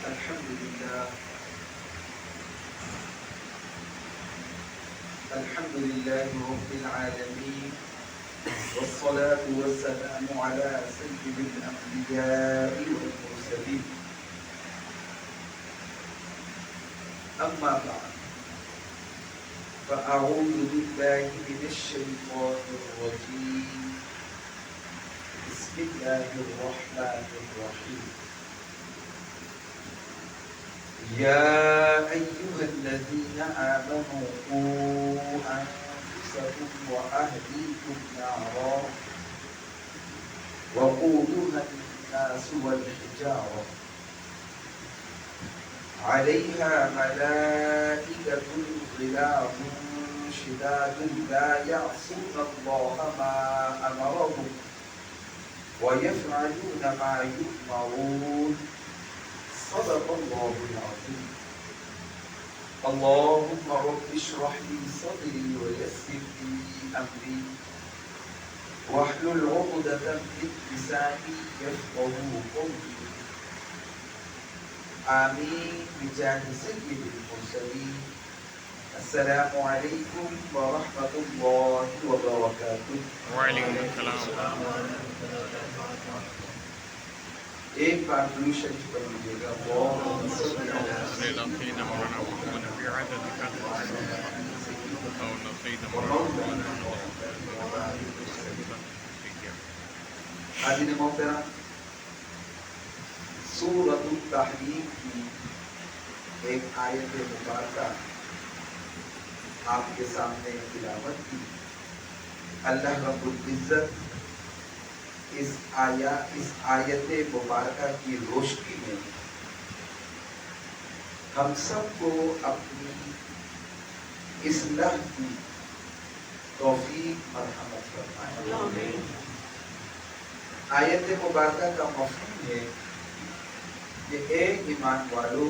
الحمد لله الحمد لله رب العالمين، والصلاة والسلام على سيد الأنبياء والمرسلين. أما بعد، فأعوذ بالله من الشيطان الرجيم. بسم الله الرحمن الرحيم. يا أيها الذين آمنوا قوا أنفسكم وأهليكم نارا وقودها الناس والحجارة عليها ملائكة غلاظ شداد لا يعصون الله ما أمرهم ويفعلون ما يؤمرون. صدق الله العظيم. اللهم رب اشرح لي صدري ويسر لي أمري واحلل عقدة من لساني يفقهوا قولي. آمين بجاه سيد المرسلين. السلام عليكم ورحمة الله وبركاته. وعلیکم السلام. ایک بار درود شریف پڑھ لیجیے گا. اللهم صل على سيدنا مولانا محمد في عدد خلقه أو سيدنا مولانا حاضرین محترم، سورۃ التحریم کی ایک آیت مبارکہ آپ کے سامنے تلاوت کی. اللہ رب العزت اس آیت مبارکہ کی روشنی میں ہم سب کو اپنی اصلاح کی توفیق مرحمت فرمائے. آیت مبارکہ کا مفہوم ہے کہ اے ایمان والو،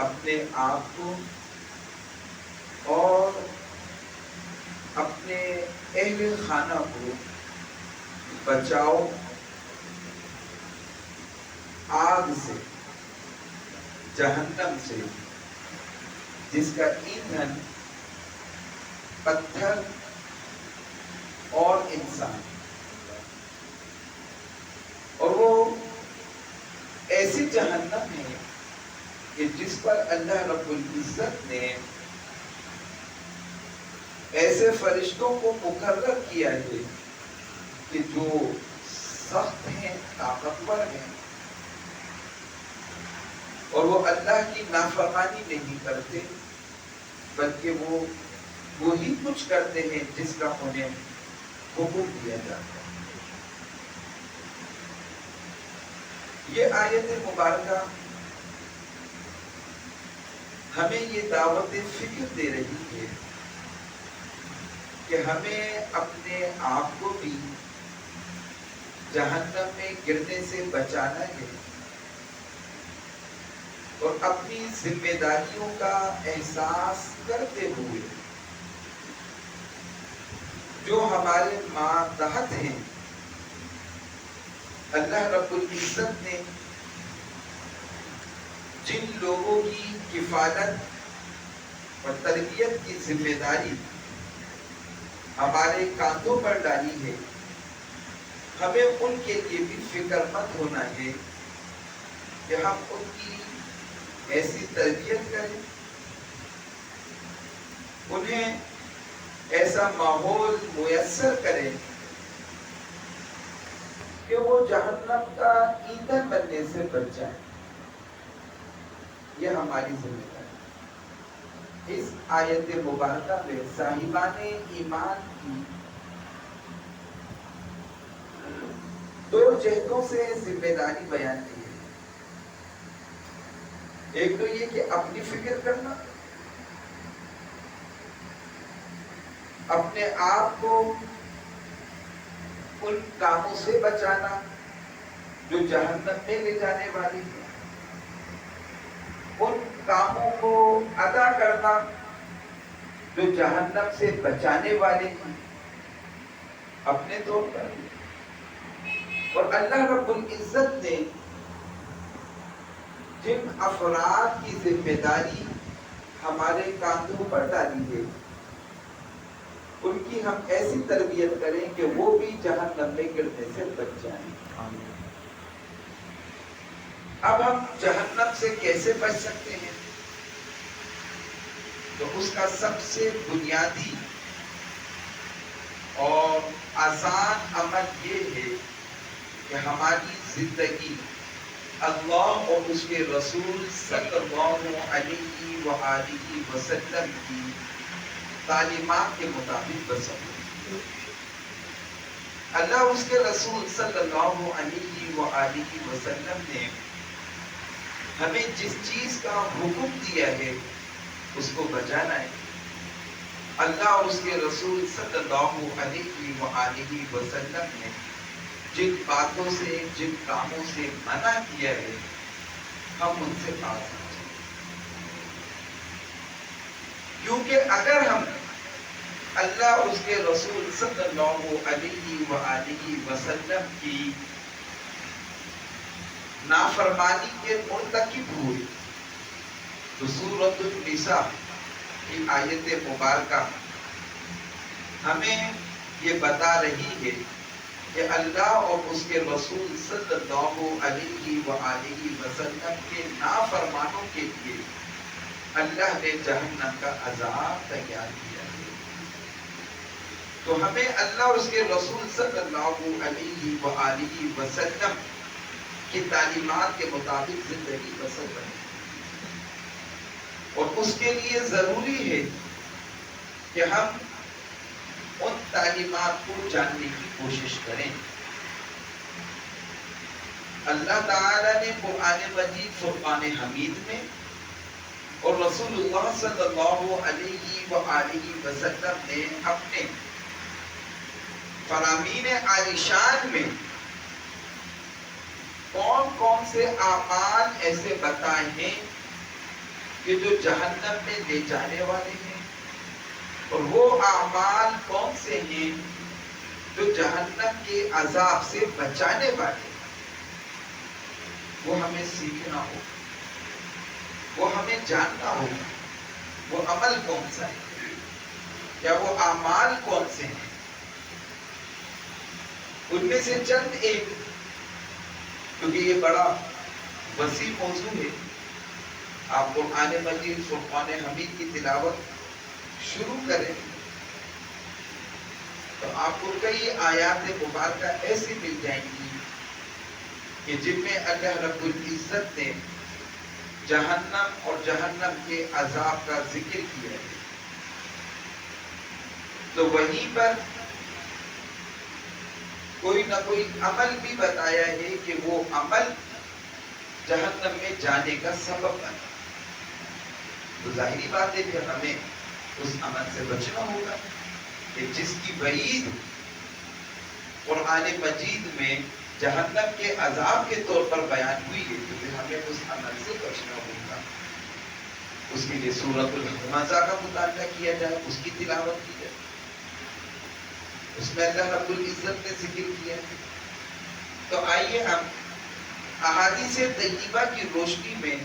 اپنے آپ کو اور اپنے اہل خانہ کو بچاؤ آگ سے، جہنم سے، جس کا ایندھن پتھر اور انسان، اور وہ ایسی جہنم ہے کہ جس پر اللہ رب العزت نے ایسے فرشتوں کو مقرر کیا ہے کہ جو سخت ہیں، طاقتور ہیں، اور وہ اللہ کی نافرمانی نہیں کرتے، بلکہ وہ وہی کچھ کرتے ہیں جس کا انہیں حکم دیا جاتا ہے. یہ آیت مبارکہ ہمیں یہ دعوت فکر دے رہی ہے کہ ہمیں اپنے آپ کو بھی جہنم میں گرنے سے بچانا ہے، اور اپنی ذمہ داریوں کا احساس کرتے ہوئے جو ہمارے ماتحت ہیں، اللہ رب العزت نے جن لوگوں کی کفالت اور تربیت کی ذمہ داری ہمارے کاندھوں پر ڈالی ہے، ہمیں ان کے لیے بھی فکر مند ہونا ہے کہ ہم ان کی ایسی تربیت کریں، انہیں ایسا ماحول میسر کریں کہ وہ جہنم کا ایندھن بننے سے بچ جائیں. یہ ہماری ذمہ داری. اس آیت مبارکہ میں صاحبان ایمان کی دو جہتوں سے ذمہ داری بیان کی ہے. ایک تو یہ کہ اپنی فکر کرنا، اپنے آپ کو ان کاموں سے بچانا جو جہنم میں لے جانے والی ہیں، ان کاموں کو ادا کرنا جو جہنم سے بچانے والے ہیں اپنے طور پر. اور اللہ رب العزت نے جن افراد کی ذمہ داری ہمارے کاندھوں پر ڈالی ہے ان کی ہم ایسی تربیت کریں کہ وہ بھی جہنم میں گرنے سے بچ جائیں۔ اب ہم جہنم سے کیسے بچ سکتے ہیں؟ تو اس کا سب سے بنیادی اور آسان عمل یہ ہے کہ ہماری زندگی اللہ اور اس کے رسول صلی اللہ علیہ وآلہ وسلم کی تعلیمات کے مطابق بسر۔ اللہ اس کے رسول صلی اللہ علیہ وآلہ وسلم نے ہمیں جس چیز کا حکم دیا ہے اس کو بجانا ہے۔ اللہ اور اس کے رسول صلی اللہ علیہ وآلہ وسلم نے جن باتوں سے جن کاموں سے منع کیا ہے ہم ان سے باز نہ جائیں، کیونکہ اگر ہم اللہ اور اس کے رسول صلی اللہ علیہ وآلہ وسلم کی نافرمانی کے مرتکب ہوئے تو سورۃ النساء کی آیت مبارکہ ہمیں یہ بتا رہی ہے کہ اللہ اور اس کے رسول صلی اللہ علیہ وآلہ وسلم کے نافرمانوں کے لیے اللہ نے جہنم کا عذاب تیار کیا ہے۔ تو ہمیں اللہ اور اس کے رسول صلی اللہ علیہ وآلہ وسلم کی تعلیمات کے مطابق زندگی بسر کریں، اور اس کے لیے ضروری ہے کہ ہم ان تعلیمات کو جاننے کی کوشش کریں۔ اللہ تعالی نے قرآن مجید فرقان حمید میں اور رسول اللہ صلی اللہ علیہ وآلہ وسلم نے اپنے فرامین عالی شان میں کون کون سے اعمال ایسے بتائے ہیں کہ جو جہنم میں لے جانے والے ہیں، اور وہ اعمال کون سے ہیں جو جہنم کے عذاب سے بچانے والے ہیں۔ وہ ہمیں سیکھنا ہوگا، وہ ہمیں جاننا ہوگا وہ عمل کون سا ہے یا وہ اعمال کون سے ہیں۔ ان میں سے چند ایک، کیونکہ یہ بڑا وسیع موضوع ہے، آپ قرآن مجید فرقان حمید کی تلاوت شروع کریں تو آپ کو کئی آیات مبارکہ ایسی مل جائیں گی کہ جن میں اللہ رب العزت نے جہنم اور جہنم کے عذاب کا ذکر کیا ہے۔ تو وہیں پر کوئی نہ کوئی عمل بھی بتایا ہے کہ وہ عمل جہنم میں جانے کا سبب بنا۔ تو ظاہری بات ہے کہ ہمیں اس عمل سے بچنا ہوگا کہ جس کی وعید قرآن مجید میں جہنم کے عذاب کے طور پر بیان ہوئی ہے، تو پھر ہمیں اس عمل سے بچنا ہوگا۔ اس کے لیے سورۃ الحمزہ کا مطالعہ کیا جائے، اس کی تلاوت کی جائے، اس میں اللہ رب العزت نے ذکر کیا ہے۔ تو آئیے ہم احادیث طیبہ کی روشنی میں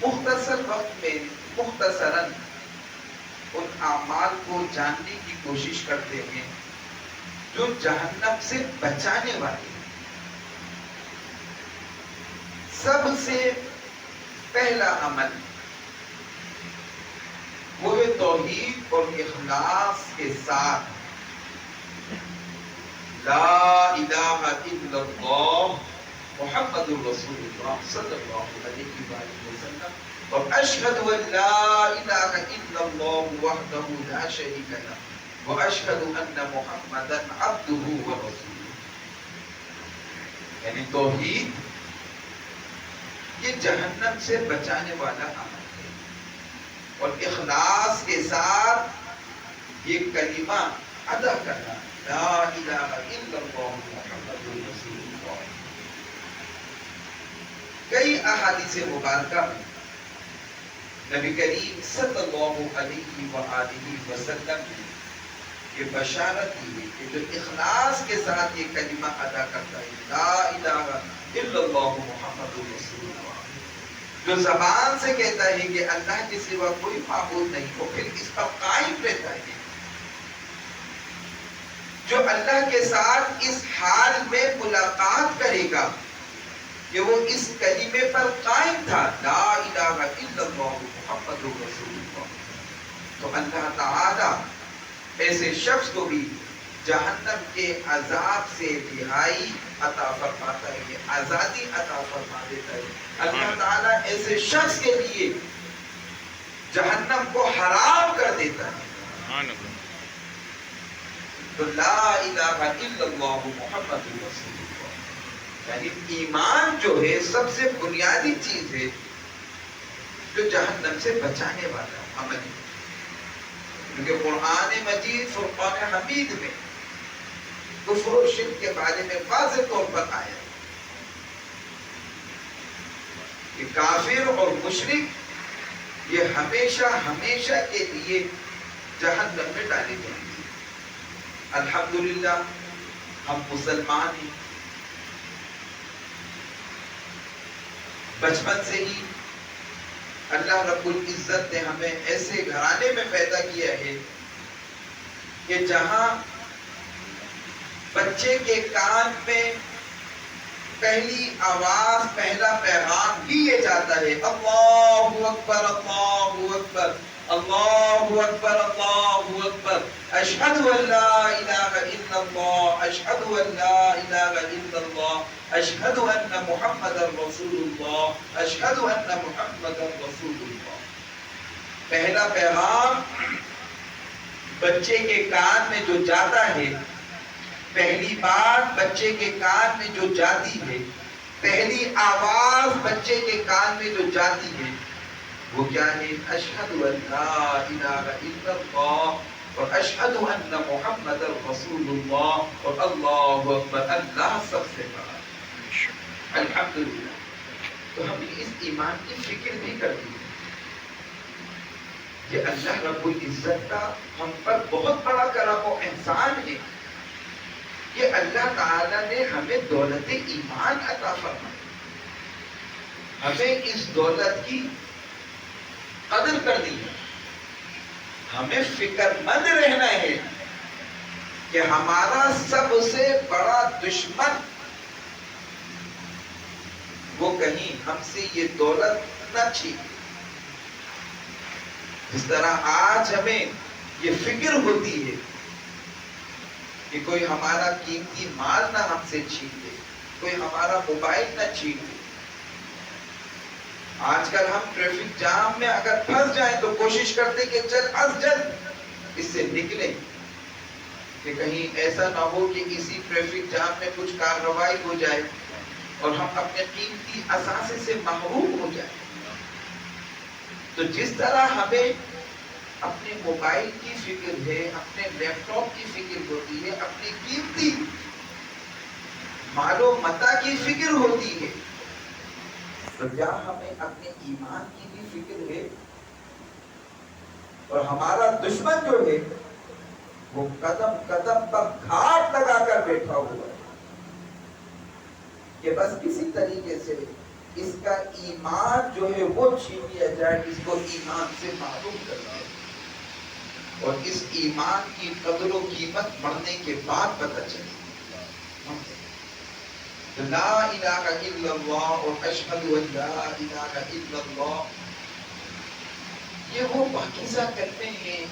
مختصر وقت میں مختصراً ان اعمال کو جاننے کی کوشش کرتے ہیں جو جہنم سے بچانے والے ہیں۔ سب سے پہلا عمل وہ ہے توحید اور اخلاص کے ساتھ لا الہ الا اللہ محمد الرسول اللہ صلی اللہ علیہ وآلہ وسلم اور اشہد ان لا الہ الا اللہ وحدہ لا شریک لہ واشہد ان محمدا عبدہ ورسولہ۔ یعنی توحید یہ جہنم سے بچانے والا عمل ہے، اور اخلاص کے ساتھ یہ کلمہ ادا کرنا لا الہ الا اللہ محمد رسول اللہ۔ کئی احادیث مبارکہ میں نبی کریم صلی اللہ علیہ وآلہ وسلم نے یہ بشارت دی ہے کہ جو اخلاص کے ساتھ یہ کلمہ ادا کرتا ہے لا الہ الا اللہ محمد رسول اللہ، جو زبان سے کہتا ہے کہ اللہ کے سوا کوئی معبود نہیں، وہ پھر اس پر قائم رہتا ہے، جو اللہ کے ساتھ اس حال میں ملاقات کرے گا کہ وہ اس کلمے پر قائم تھا، لا الہ الا اللہ محمد رسول اللہ، تو اللہ تعالی ایسے شخص کو بھی جہنم کے عذاب سے رہائی عطا فرماتا ہے، آزادی عطا فرما دیتا ہے۔ اللہ تعالیٰ ایسے شخص کے لیے جہنم کو حرام کر دیتا ہے۔ تو لا الہ الا اللہ محمد رسول اللہ، یعنی ایمان جو ہے سب سے بنیادی چیز ہے جو جہنم سے بچانے والا عمل ہے، کیونکہ قرآن مجید فرقان حمید میں کفر و شرک کے بارے میں واضح طور پر آیا کہ کافر اور مشرک یہ ہمیشہ ہمیشہ کے لیے جہنم میں ڈالے جائیں گے۔ الحمدللہ ہم مسلمان ہیں، بچپن سے ہی اللہ رب العزت نے ہمیں ایسے گھرانے میں پیدا کیا ہے کہ جہاں بچے کے کان میں پہلی آواز، پہلا پیغام ہی یہ جاتا ہے، اللہ اکبر اللہ اکبر اللہ اکبر اللہ اکبر، اشہد ان لا الہ الا اللہ اشہد ان لا الہ الا اللہ اشہد ان محمد رسول اللہ اشہد ان محمد رسول اللہ۔ پہلا پیغام بچے کے کان میں جو جاتا ہے، پہلی بات بچے کے کان میں جو جاتی ہے، پہلی آواز بچے کے کان میں جو جاتی ہے وہ کیا ہے؟ اشہد ان لا الہ الا اللہ اور اشہد ان محمد رسول اللہ، اور اللہ اکبر، اللہ سب سے بڑا ہے۔ الحمدللہ۔ تو ہمیں اس ایمان کی فکر بھی کرنی ہے کہ اللہ رب العزت کا ہم پر بہت بڑا کرم و احسان ہے کہ اللہ تعالیٰ نے ہمیں دولت ایمان عطا فرمائی، ہمیں اس دولت کی قدر کرنی ہے، ہمیں فکر مند رہنا ہے کہ ہمارا سب سے بڑا دشمن وہ کہیں ہم سے یہ دولت نہ چھینے۔ اس طرح آج ہمیں یہ فکر ہوتی ہے کہ کوئی ہمارا قیمتی مال نہ ہم سے چھین لے، کوئی ہمارا موبائل نہ چھین لے۔ آج کل ہم ٹریفک جام میں اگر پھنس جائیں تو کوشش کرتے کہ جلد اس سے نکلیں، کہ کہیں ایسا نہ ہو کہ اسی ٹریفک جام میں کچھ کارروائی ہو جائے اور ہم اپنے قیمتی اثاثے سے محروم ہو جائیں۔ تو جس طرح ہمیں اپنے موبائل کی فکر ہے، اپنے لیپ ٹاپ کی فکر ہوتی ہے، اپنی قیمتی مال و متاع کی فکر ہوتی ہے، تو کیا ہمیں اپنے ایمان کی بھی فکر ہے؟ اور ہمارا دشمن جو ہے وہ قدم قدم پر گھاٹ لگا کر بیٹھا ہوا ہے کہ بس کسی طریقے سے اس کا ایمان جو ہے وہ چھین لیا جائے، اس کو ایمان سے معلوم کر دیا، اور اس ایمان کی قدر و قیمت بڑھنے کے بعد پتہ چلے لا الہ الا اللہ اور اشہد ان لا الہ الا اللہ، یہ وہ پاکیزہ کلمے ہیں،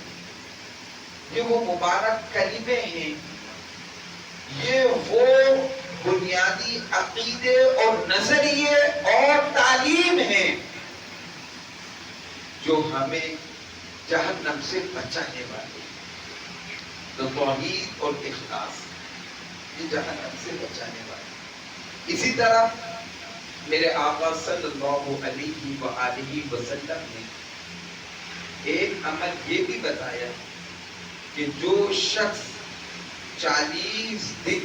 یہ وہ مبارک کلمے ہیں، یہ وہ بنیادی عقیدے اور نظریے اور تعلیم ہیں جو ہمیں جہنم سے بچانے والے، تو توحید اور اخلاص یہ جہنم سے بچانے والے۔ اسی طرح میرے آقا صلی اللہ علیہ وآلہ وسلم نے ایک عمل یہ بھی بتایا کہ جو شخص 40 دن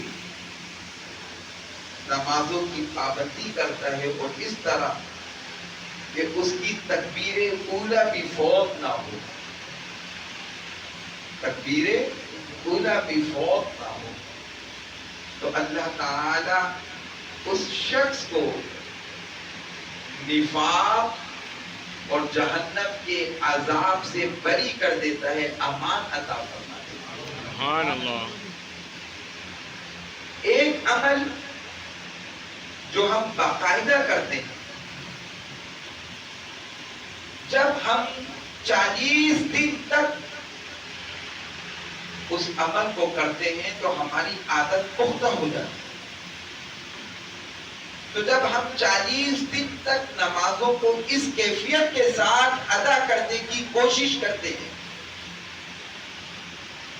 نمازوں کی پابندی کرتا ہے اور اس طرح کہ اس کی تکبیر اولیٰ بھی فوت نہ ہو، تکبیر اولیٰ بھی فوت نہ ہو، تو اللہ تعالی اس شخص کو نفاق اور جہنم کے عذاب سے بری کر دیتا ہے، امان عطا فرما دیتا ہے۔ سبحان اللہ۔ ایک عمل جو ہم باقاعدہ کرتے ہیں، جب ہم 40 دن تک اس عمل کو کرتے ہیں تو ہماری عادت پختہ ہو جاتی ہے۔ تو جب ہم 40 دن تک نمازوں کو اس کیفیت کے ساتھ ادا کرنے کی کوشش کرتے ہیں،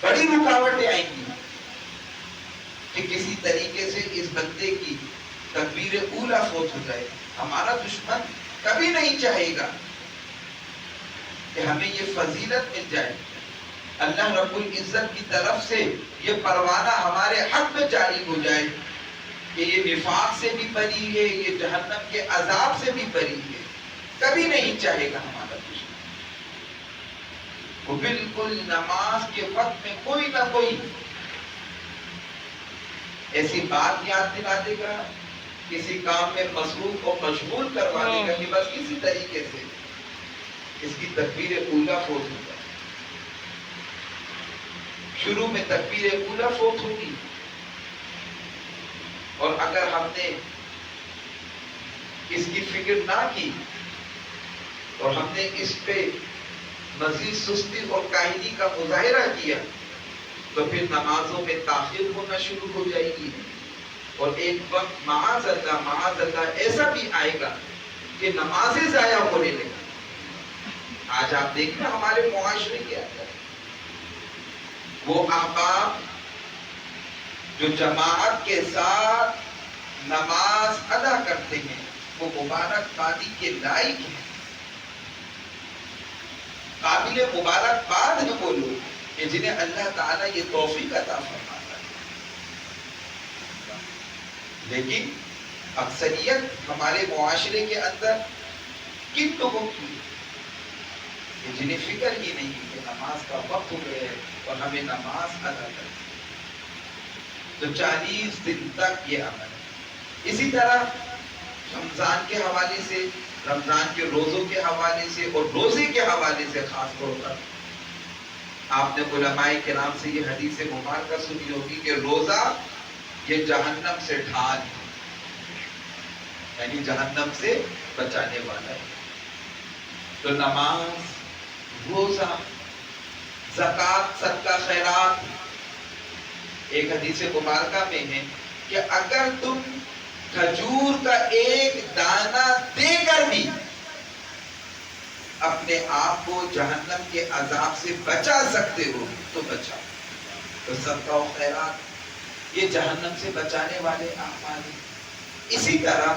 بڑی رکاوٹیں آئیں گی کہ کسی طریقے سے اس بندے کی تکبیر اولی فوت ہو جائے۔ ہمارا دشمن کبھی نہیں چاہے گا کہ ہمیں یہ فضیلت مل جائے، اللہ رب العزت کی طرف سے یہ پروانہ ہمارے حق میں جاری ہو جائے کہ یہ نفاق سے بھی بری ہے، یہ جہنم کے عذاب سے بھی بری ہے۔ کبھی نہیں چاہے گا ہمارا دشمن۔ وہ بالکل نماز کے وقت میں کوئی نہ کوئی ایسی بات یاد دلا دے گا، کسی کام میں مصروف اور مشغول کروا دے گا کہ بس کسی طریقے سے اس کی تکبیر اولی فوت ہو جائے۔ شروع میں تکبیر اولی فوت ہوگی، اور اگر ہم نے اس کی فکر نہ کی اور ہم نے اس پہ مزید سستی اور کاہلی کا مظاہرہ کیا تو پھر نمازوں میں تاخیر ہونا شروع ہو جائے گی، اور ایک وقت معاذ اللہ ایسا بھی آئے گا کہ نمازیں ضائع ہونے لگیں۔ آج آپ دیکھیں ہمارے معاشرے کے اندر وہ احباب جو جماعت کے ساتھ نماز ادا کرتے ہیں، وہ مبارکبادی کے لائق ہیں، قابل مبارکباد ہیں وہ لوگ کہ جنہیں اللہ تعالیٰ یہ توفیق عطا فرماتا ہے۔ لیکن اکثریت ہمارے معاشرے کے اندر کن لوگوں کی کہ جنہیں فکر ہی نہیں کہ نماز کا وقت ہو گیا ہے اور ہمیں نماز ادا کرنی ہے۔ تو 40 دن تک یہ عمل ہے۔ اسی طرح رمضان کے حوالے سے، رمضان کے روزوں کے حوالے سے اور روزے کے حوالے سے خاص طور پر آپ نے علماء کرام سے یہ حدیث مبارکہ سنی ہوگی کہ روزہ یہ جہنم سے ڈھال ہے، یعنی جہنم سے بچانے والا ہے۔ تو نماز، روزہ، زکوٰۃ، صدقہ خیرات، ایک حدیث مبارکہ میں ہے کہ اگر تم کھجور کا ایک دانہ دے کر بھی اپنے آپ کو جہنم کے عذاب سے بچا سکتے ہو تو بچاؤ۔ تو صدقہ و خیرات یہ جہنم سے بچانے والے اعمال ہیں۔ اسی طرح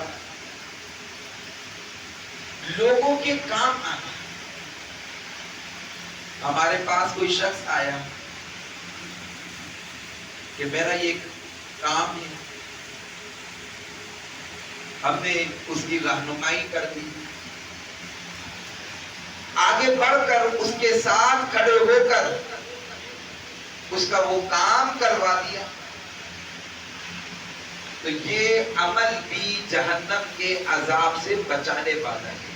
لوگوں کے کام آنا، ہمارے پاس کوئی شخص آیا کہ میرا یہ کام ہے، ہم نے اس کی رہنمائی کر دی، آگے بڑھ کر اس کے ساتھ کھڑے ہو کر اس کا وہ کام کروا دیا، تو یہ عمل بھی جہنم کے عذاب سے بچانے والا ہے۔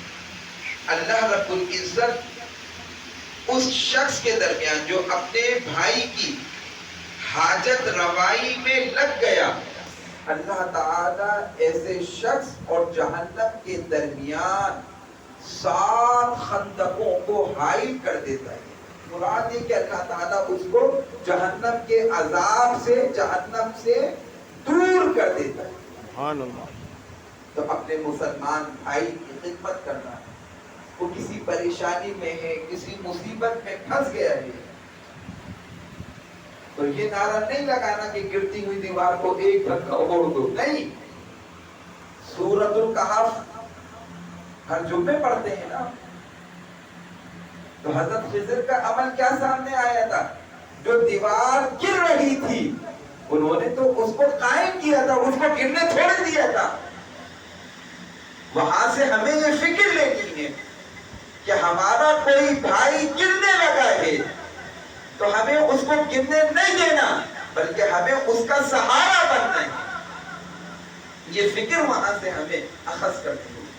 اللہ رب العزت اس شخص کے درمیان جو اپنے بھائی کی حاجت روائی میں لگ گیا، اللہ تعالی ایسے شخص اور جہنم کے درمیان 7 خندقوں کو حائل کر دیتا ہے۔ مراد یہ کہ اللہ تعالیٰ اس کو جہنم کے عذاب سے، جہنم سے دور کر دیتا ہے۔ سبحان اللہ۔ تو اپنے مسلمان بھائی کی خدمت کرنا ہے، وہ کسی پریشانی میں ہے، کسی مصیبت میں پھنس گیا ہے، تو یہ نعرہ نہیں لگانا کہ گرتی ہوئی دیوار کو ایک دھکا اوڑ دو، نہیں۔ سورۃ الکہف ہر جمعے پڑھتے ہیں نا، تو حضرت خضر کا عمل کیا سامنے آیا تھا؟ جو دیوار گر رہی تھی انہوں نے تو اس کو قائم کیا تھا، اس کو گرنے چھوڑ دیا تھا۔ وہاں سے ہمیں یہ فکر لینی ہے کہ ہمارا کوئی بھائی گرنے لگا ہے تو ہمیں اس کو گرنے نہیں دینا، بلکہ ہمیں اس کا سہارا بننا ہے۔ یہ فکر وہاں سے ہمیں اخذ کرتی ہوگی.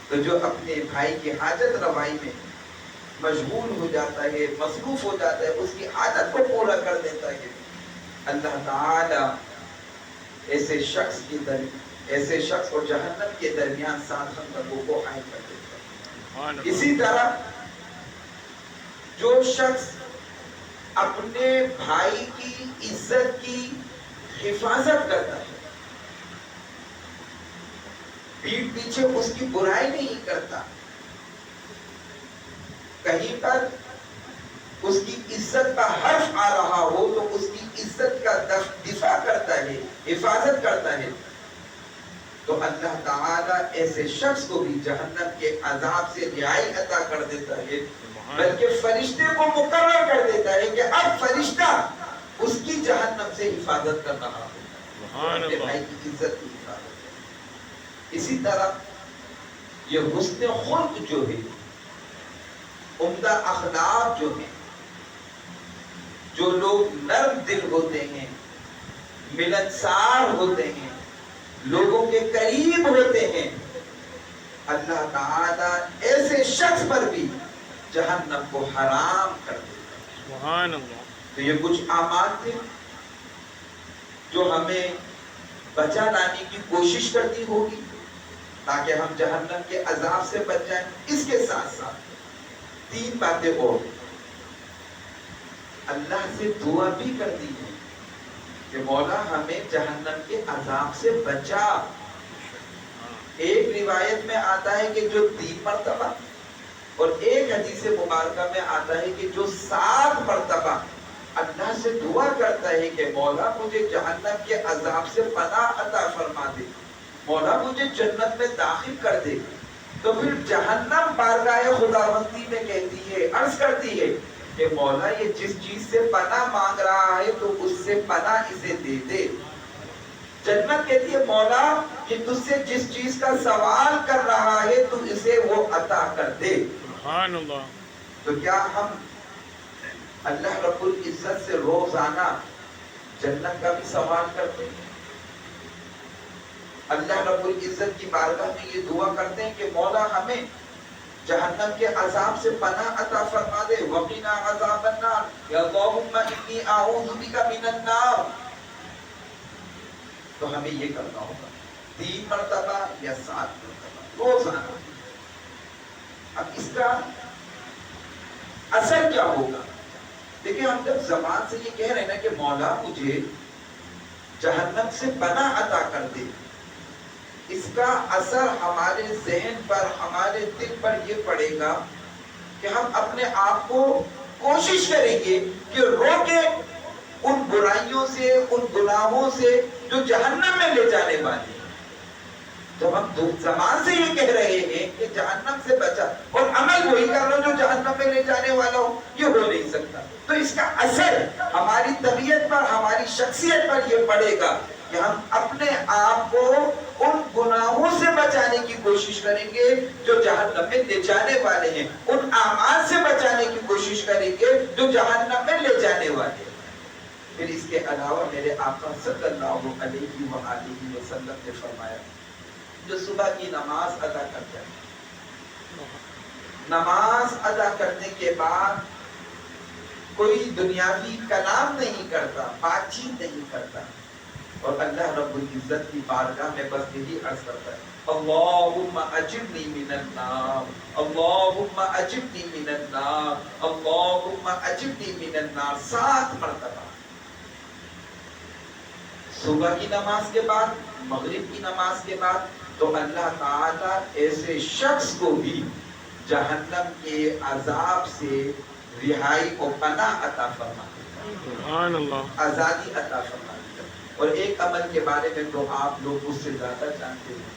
تو جو اپنے بھائی کی حاجت روائی میں مشغول ہو جاتا ہے، مصروف ہو جاتا ہے، اس کی حاجت کو پورا کر دیتا ہے، اللہ تعالی ایسے شخص اور جہنم کے درمیان 7 خندقوں کو قائم کر دیتا ہے. اسی طرح جو شخص اپنے بھائی کی عزت کی حفاظت کرتا ہے، پیٹھ پیچھے اس کی برائی نہیں کرتا، کہیں پر اس کی عزت کا حرف آ رہا ہو تو اس کی عزت کا دفاع کرتا ہے، حفاظت کرتا ہے، تو اللہ تعالیٰ ایسے شخص کو بھی جہنم کے عذاب سے رہائی عطا کر دیتا ہے، بلکہ فرشتے کو مقرر کر دیتا ہے کہ اب فرشتہ اس کی جہنم سے حفاظت کر رہا ہو، اپنے بھائی کی عزت کی حفاظت. اسی طرح یہ حسن خلق جو ہے، عمدہ اخلاق جو ہیں، جو لوگ نرم دل ہوتے ہیں، ملنسار ہوتے ہیں، لوگوں کے قریب ہوتے ہیں، اللہ تعالیٰ ایسے شخص پر بھی جہنم کو حرام کر دیتا ہے. سبحان اللہ. تو یہ کچھ اعمال تھے جو ہمیں بچا لانے کی کوشش کرتی ہوگی تاکہ ہم جہنم کے عذاب سے بچ جائیں. اس کے ساتھ ساتھ 3 باتیں اور اللہ سے دعا بھی کرتی ہے کہ مولا ہمیں جہنم کے عذاب سے بچا. ایک روایت میں آتا ہے کہ جو 3 مرتبہ، اور ایک حدیث مبارکہ میں آتا ہے کہ جو 7 مرتبہ اللہ سے دعا کرتا ہے کہ مولا مجھے جہنم کے عذاب سے پناہ عطا فرما دے، مولا مجھے جنت میں داخل کر دے، تو پھر جہنم بارگاہ خداوندی میں کہتی ہے، عرض کرتی ہے کہ مولا یہ جس چیز سے پناہ مانگ رہا ہے تو اس سے پناہ اسے دے دے. جنت کہتی ہے مولا یہ تجھ سے جس چیز کا سوال کر رہا ہے تو اسے وہ عطا کر دے. سبحان اللہ. تو کیا ہم اللہ رب العزت سے روزانہ جنت کا بھی سوال کرتے ہیں؟ اللہ رب العزت کی بارگاہ میں یہ دعا کرتے ہیں کہ مولا ہمیں جہنم کے عذاب سے پناہ عطا فرما دے. وقنا عذاب النار یا اللہم انی اعوذ بک من النار. تو ہمیں یہ کرنا ہوگا 3 مرتبہ یا 7 مرتبہ روزانہ. اب اس کا اثر کیا ہوگا؟ دیکھیں ہم جب زبان سے یہ کہہ رہے ہیں نا کہ مولا مجھے جہنم سے پناہ عطا کر دے، اس کا اثر ہمارے ذہن پر، ہمارے دل پر یہ پڑے گا کہ ہم اپنے آپ کو کوشش کریں گے کہ روکیں ان برائیوں سے، ان گناہوں سے جو جہنم میں لے جانے والے ہیں. جب ہم زبان سے یہ کہہ رہے ہیں کہ جہنم سے بچا اور عمل وہی کر رہا ہوں جو جہنم میں لے جانے والا ہو، یہ ہو نہیں سکتا. تو اس کا اثر ہماری طبیعت پر، ہماری شخصیت پر یہ پڑے گا کہ ہم اپنے آپ کو ان گناہوں سے بچانے کی کوشش کریں گے جو جہنم میں لے جانے والے ہیں، ان اعمال سے بچانے کی کوشش کریں گے جو جہنم میں لے جانے والے ہیں. پھر اس کے علاوہ میرے آقا صلی اللہ علیہ وآلہ وسلم نے فرمایا جو صبح کی نماز ادا کرتا ہے، نماز ادا کرنے کے بعد کوئی دنیاوی کلام نہیں کرتا، بات چیت نہیں کرتا، اور اللہ رب العزت کی بارگاہ میں بس یہی عرض کرتا ہے اللہم اجرنی من النار، اللہم اجرنی من النار، اللہم اجرنی من النار 7 مرتبہ. صبح کی نماز کے بعد، مغرب کی نماز کے بعد. تو اللہ تعالیٰ ایسے شخص کو بھی جہنم کے عذاب سے رہائی کو پناہ عطا فرما دیتا ہے، سبحان اللہ. آزادی عطا فرما دیتا ہے. اور ایک عمل کے بارے میں تو آپ لوگ اس سے زیادہ جانتے ہیں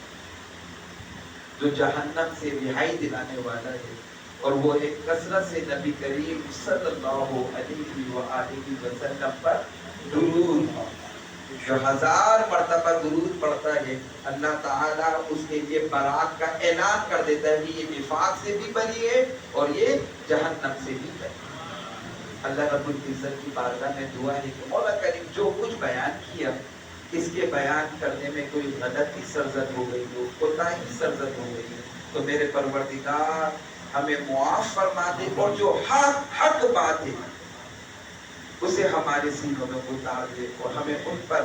جو جہنم سے رہائی دلانے والا ہے، اور وہ ایک کثرت سے نبی کریم صلی اللہ علیہ وآلہ وسلم پر درود. جو 1000 مرتبہ درود پڑھتا ہے اللہ تعالیٰ اس کے لیے برات کا اعلان کر دیتا ہے کہ یہ نفاق سے بھی بری ہے اور یہ جہنم سے بھی بری ہے. اللہ رب العزت کی بارگاہ میں دعا ہے کہ مولا کریم جو کچھ بیان کیا اس کے بیان کرنے میں کوئی غلطی سرزد ہو گئی ہو، کوتاہی سرزد ہو گئی ہو، تو میرے پروردگار ہمیں معاف فرما دے، اور جو حق بات ہے اسے ہمارے سینوں میں اتار دے، اور ہمیں ان پر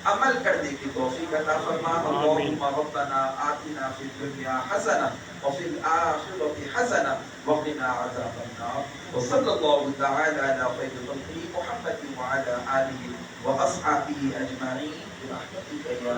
عمل کرنے کی توفیق عطا فرما۔ اللہم ربنا آتنا فی الدنیا حسنہ وفی الآخرۃ حسنہ وقنا عذاب النار، وصلی اللہ تعالی علی خیر خلقہ محمد وعلی آلہ واصحابہ اجمعین برحمتک یا